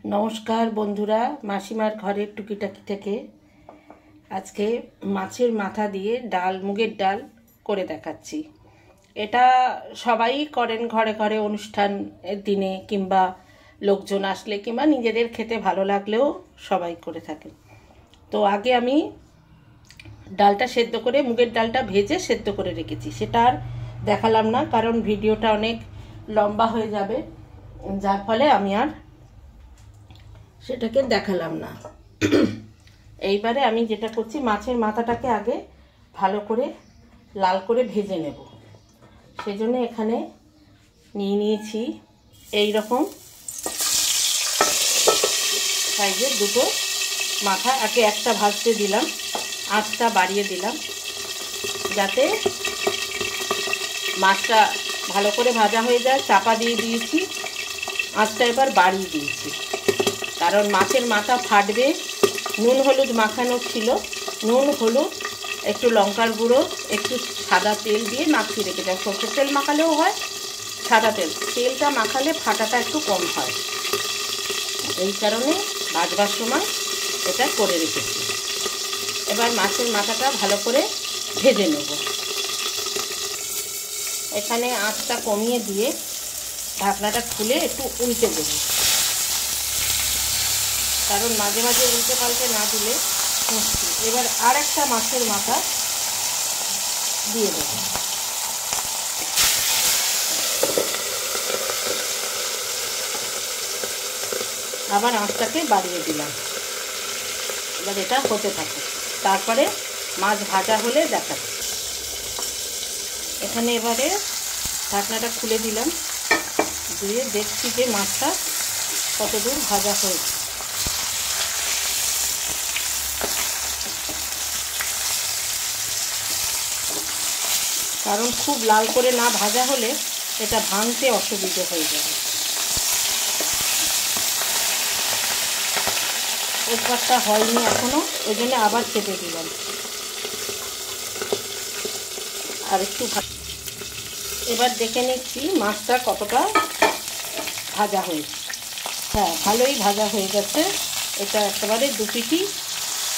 নমস্কার বন্ধুরা, মাসিমার ঘরের টুকিটাকি থেকে আজকে মাছের মাথা দিয়ে ডাল, মুগের ডাল করে দেখাচ্ছি। এটা সবাই করেন ঘরে ঘরে, অনুষ্ঠানের দিনে কিংবা লোকজন আসলে কিংবা নিজেদের খেতে ভালো লাগলেও সবাই করে থাকেন। তো আগে আমি ডালটা সেদ্ধ করে, মুগের ডালটা ভেজে সেদ্ধ করে রেখেছি, সেটা আর দেখালাম না কারণ ভিডিওটা অনেক লম্বা হয়ে যাবে, যার ফলে আমি আর সেটাকে দেখালাম না। এইবারে আমি যেটা করছি, মাছের মাথাটাকে আগে ভালো করে লাল করে ভেজে নেব। সেজন্য এখানে নিয়ে নিয়েছি এই রকম সাইজের দুটো মাথা। আগে একটা ভাজতে দিলাম, আঁচটা বাড়িয়ে দিলাম যাতে মাছটা ভালো করে ভাজা হয়ে যায়। চাপা দিয়ে দিয়েছি, আঁচটা এবার বাড়িয়ে দিয়েছি কারণ মাছের মাথা ফাটবে। নুন হলুদ মাখানো ছিল, নুন হলুদ একটু লঙ্কার গুঁড়ো একটু সাদা তেল দিয়ে মাখিয়ে রেখে যায়। সরষের তেল মাখালেও হয়, সাদা তেলটা মাখালে ফাটাটা একটু কম হয়, এই কারণে ভাজবার সময় এটা করে রেখেছি। এবার মাছের মাথাটা ভালো করে ভেজে নেব। এখানে আঁচটা কমিয়ে দিয়ে ঢাকনাটা খুলে একটু উল্টে দেবো, কারণ মাঝে মাঝে উল্টে পাল্টে না দিলে মুশকিল। এবার আর একটা মাছের মাথা দিয়ে দেবো, আবার আঁচটাকে বাড়িয়ে দিলাম। এবার এটা হতে থাকে, তারপরে মাছ ভাজা হলে দেখাচ্ছি। এখানে এবারে ঢাকনাটা খুলে দিলাম, দিয়ে দেখছি যে মাছটা কতদূর ভাজা হয়েছে। কারণ খুব লাল করে না ভাজা হলে এটা ভাঙতে অসুবিধে হয়ে যাবে। ওপারটা হয়নি এখনো, ওই জন্য আবার চেপে দিলাম আর একটু। এবার দেখে নিচ্ছি মাছটা কতটা ভাজা হয়েছে। হ্যাঁ, ভালোই ভাজা হয়ে গেছে। এটা একেবারে দুপিটি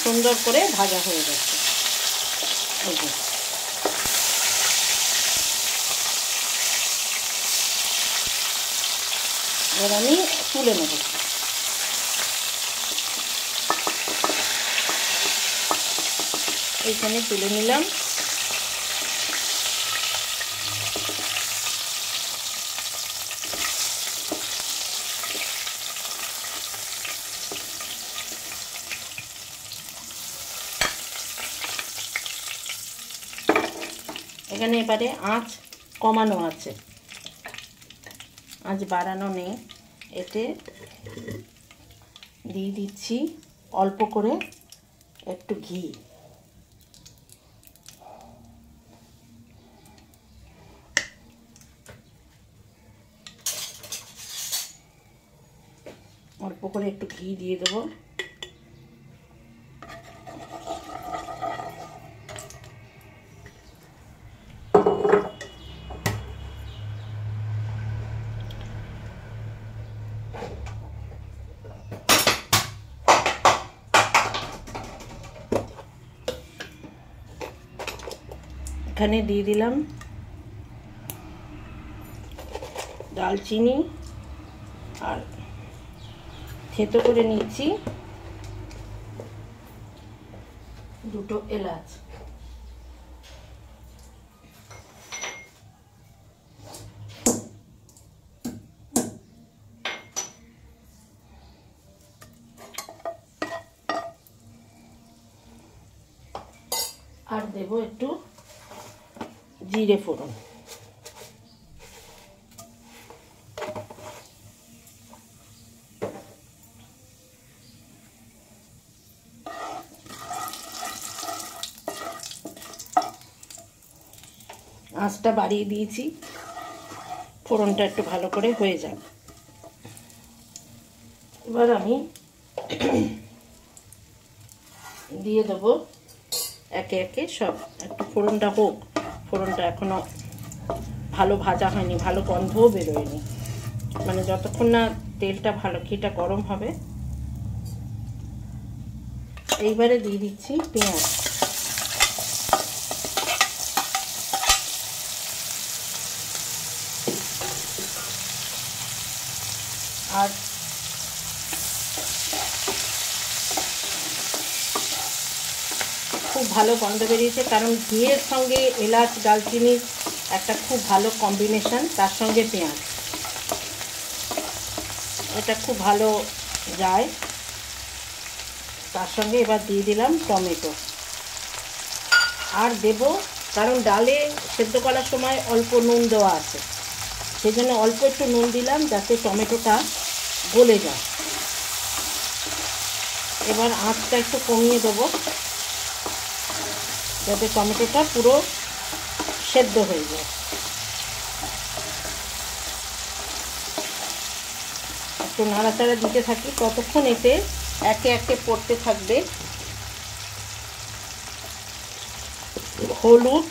সুন্দর করে ভাজা হয়ে গেছে। এই যে এবার আমি তুলে নেব। এইখানে তুলে নিলাম। এখানে এবারে আঁচ কমানো আছে, আঁচ বাড়ানো নেই। এতে দিয়ে দিচ্ছি অল্প করে একটু ঘি। অল্প করে একটু ঘি দিয়ে দেবো। এখানে দিয়ে দিলাম দালচিনি আর থেতো করে নিচ্ছি দুটো এলাচ। আর দেব একটু জিরে ফোড়ন। আঁচটা বাড়িয়ে দিয়েছি, ফোড়নটা একটু ভালো করে হয়ে যাবে। এবার আমি দিয়ে দেবো একে একে সব। একটু ফোড়নটা হোক, ফোড়নটা এখনো ভালো ভাজা হয়নি, ভালো গন্ধও বেরোয়নি। মানে যতক্ষণ না তেলটা ভালো ঘিটা গরম হবে। এইবারে দিয়ে দিচ্ছি পেঁয়াজ। আর খুব ভালো গন্ধ বেরিয়েছে, কারণ ঘিয়ের সঙ্গে এলাচ দালচিনির একটা খুব ভালো কম্বিনেশন, তার সঙ্গে পেঁয়াজ, এটা খুব ভালো যায়। তার সঙ্গে এবার দিয়ে দিলাম টমেটো আর দেব, কারণ ডালে সেদ্ধ করার সময় অল্প নুন দেওয়া আছে, সেই জন্য অল্প একটু নুন দিলাম যাতে টমেটোটা গলে যায়। এবার আঁচটা একটু কমিয়ে দেবো যাতে টমেটোটা পুরো সেদ্ধ হয়ে যায়। একটু নাড়াচাড়া দিতে থাকি, ততক্ষণ এতে একে একে পড়তে থাকবে হলুদ।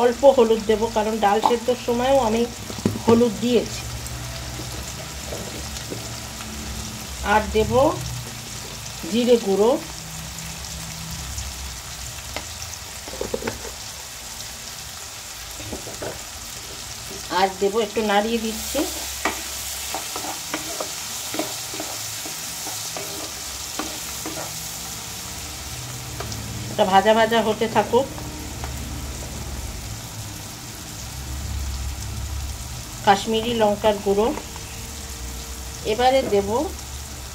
অল্প হলুদ দেব, কারণ ডাল সেদ্ধর সময়ও আমি হলুদ দিয়েছি। আর দেব জিরে গুঁড়ো, আর দেব, একটু নাড়িয়ে দিচ্ছি, এটা ভাজা ভাজা হতে থাকুক। কাশ্মীরি লঙ্কার গুঁড়ো, এবারে দেব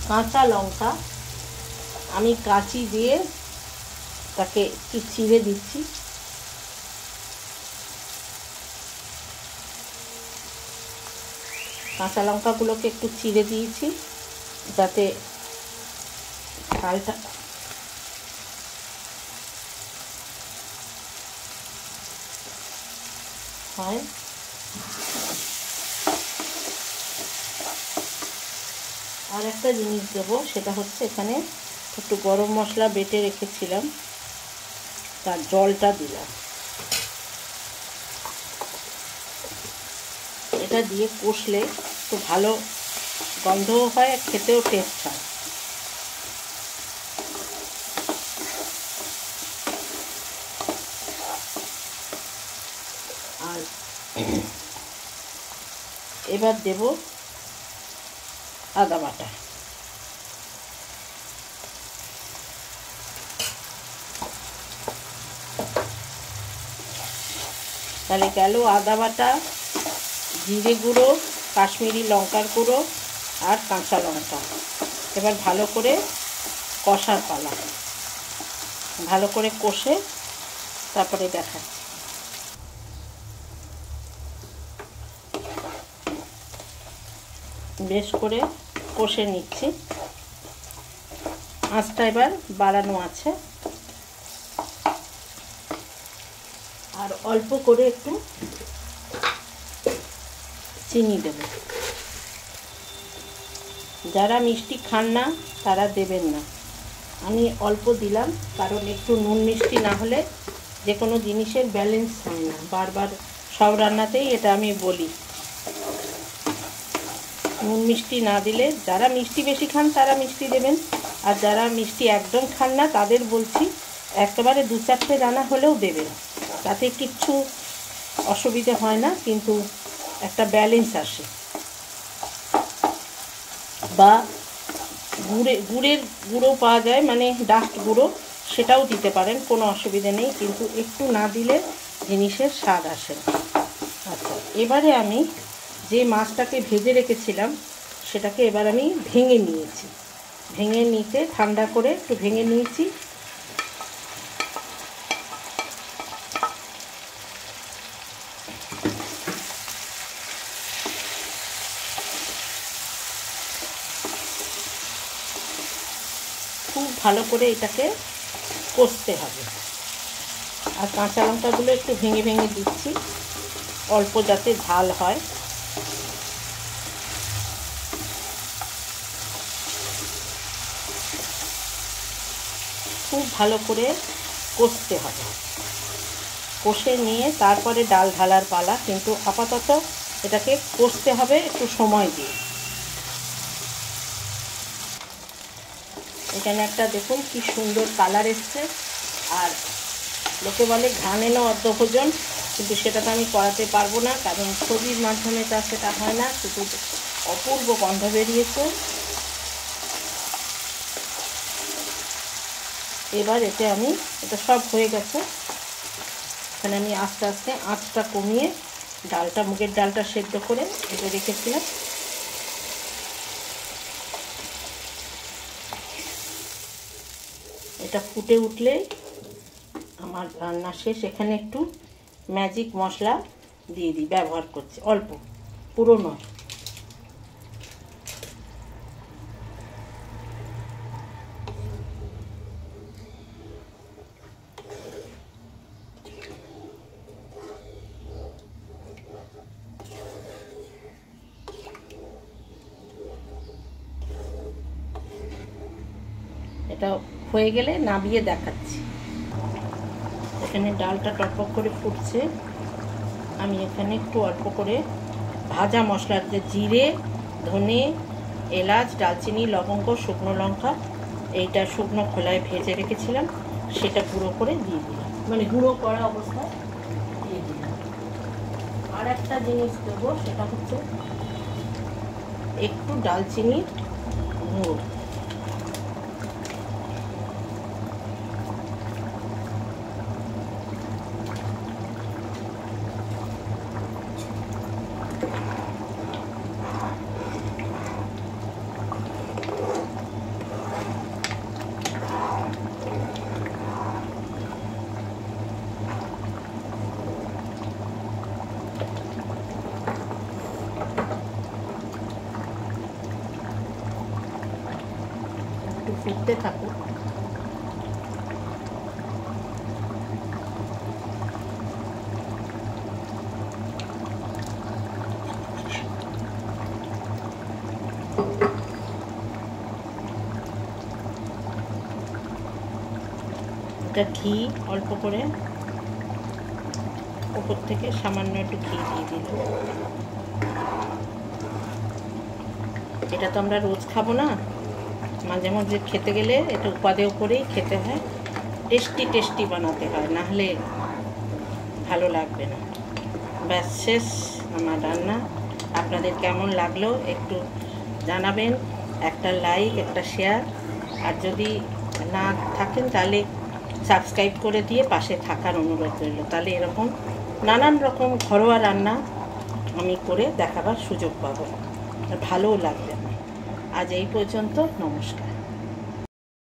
কাঁচা লঙ্কা, আমি কাঁচি দিয়ে তাকে একটু চিড়ে দিচ্ছি। কাঁচা লঙ্কাগুলোকে একটু চিড়ে দিয়েছি যাতে ঝালটা হয়। আর একটা জিনিস দেবো, সেটা হচ্ছে এখানে একটু গরম মশলা বেটে রেখেছিলাম, তার জলটা দিলাম। এটা দিয়ে কষলে একটু ভালো গন্ধও হয়, খেতেও টেস্ট হয়। আর এবার দেব আদা বাটা। তাহলে গেল আদা বাটা, জিরে গুঁড়ো, কাশ্মীরি লঙ্কার গুঁড়ো আর কাঁচা লঙ্কা। এবার ভালো করে কষার পালা, ভালো করে কষে তারপরে দেখাচ্ছি। বেশ করে কষে নিচ্ছি, আঁচটা এবার বাড়ানো আছে। আর অল্প করে একটু চিনি দেব, যারা মিষ্টি খান না তারা দেবেন না, আমি অল্প দিলাম, কারণ একটু নুন মিষ্টি না হলে যে কোনো জিনিসের ব্যালেন্স হয় না। বারবার সব রান্নাতেই এটা আমি বলি, নুন মিষ্টি না দিলে, যারা মিষ্টি বেশি খান তারা মিষ্টি দেবেন, আর যারা মিষ্টি একদম খান না তাদের বলছি একেবারে 2-4টে দানা হলেও দেবেন, তাতে কিচ্ছু অসুবিধে হয় না, কিন্তু একটা ব্যালেন্স আসে। বা গুড়ের গুঁড়ো পাওয়া যায়, মানে ডাস্ট গুঁড়ো, সেটাও দিতে পারেন, কোনো অসুবিধা নেই, কিন্তু একটু না দিলে জিনিসের স্বাদ আসে না। আচ্ছা, এবারে আমি যে মাছটাকে ভেজে রেখেছিলাম সেটাকে এবার আমি ভেঙে নিয়েছি, ভেঙে নিতে ঠান্ডা করে একটু ভেঙে নিয়েছি। খুব ভালো করে এটাকে কষতে হবে। আর কাঁচা লঙ্কাগুলো একটু ভেঙে ভেঙে দিচ্ছি, অল্প যাতে ঝাল হয়। খুব ভালো করে কষতে হবে, কষে নিয়ে তারপরে ডাল ঢালার পালা। কিন্তু আপাতত এটাকে কষতে হবে একটু সময় দিয়ে। এখানে একটা দেখুন কি সুন্দর কালার এসছে। আর লোকে বলে ঘ্রাণ এলো অর্ধভোজন, কিন্তু সেটা তো আমি করাতে পারবো না, কারণ ছবির মাধ্যমে তা সেটা হয় না। শুধু অপূর্ব গন্ধ বেরিয়েছে। এবার এতে আমি এটা সব হয়ে গেছে। এখানে আমি আস্তে আস্তে আঁচটা কমিয়ে ডালটা, মুগের ডালটা সেদ্ধ করে এটা রেখেছিলাম, এটা ফুটে উঠলেই আমার রান্না শেষ। এখানে একটু ম্যাজিক মশলা দিয়ে দিই, ব্যবহার করছি অল্প, পুরো নয়। এটা হয়ে গেলে নামিয়ে দেখাচ্ছি। এখানে ডালটা টকবক করে ফুটছে। আমি এখানে একটু অল্প করে ভাজা মশলার যে জিরে, ধনে, এলাচ, দারচিনি, লবঙ্গ, শুকনো লঙ্কা, এইটা শুকনো খোলায় ভেজে রেখেছিলাম, সেটা গুঁড়ো করে দিয়ে দিলাম, মানে গুঁড়ো করা অবস্থায় দিয়ে দিলাম। আর একটা জিনিস দেবো, সেটা হচ্ছে একটু দারচিনির গুঁড়ো। একটু ফুটতে থাকুক। এটা ঘি অল্প করে উপর থেকে সামান্য একটু ঘি দিয়ে দিল। এটা তো আমরা রোজ খাবো না, মাঝে মাঝে খেতে গেলে এটা উপাদেয় করেই খেতে হয়, টেস্টি টেস্টি বানাতে হয়, না হলে ভালো লাগবে না। ব্যাস শেষ আমার রান্না। আপনাদের কেমন লাগলো একটু জানাবেন, একটা লাইক, একটা শেয়ার, আর যদি না থাকেন তাহলে সাবস্ক্রাইব করে দিয়ে পাশে থাকার অনুরোধ রইল। তাহলে এরকম নানান রকম ঘরোয়া রান্না আমি করে দেখাবার সুযোগ পাবো, ভালোও লাগবে। আজ এই পর্যন্ত, নমস্কার।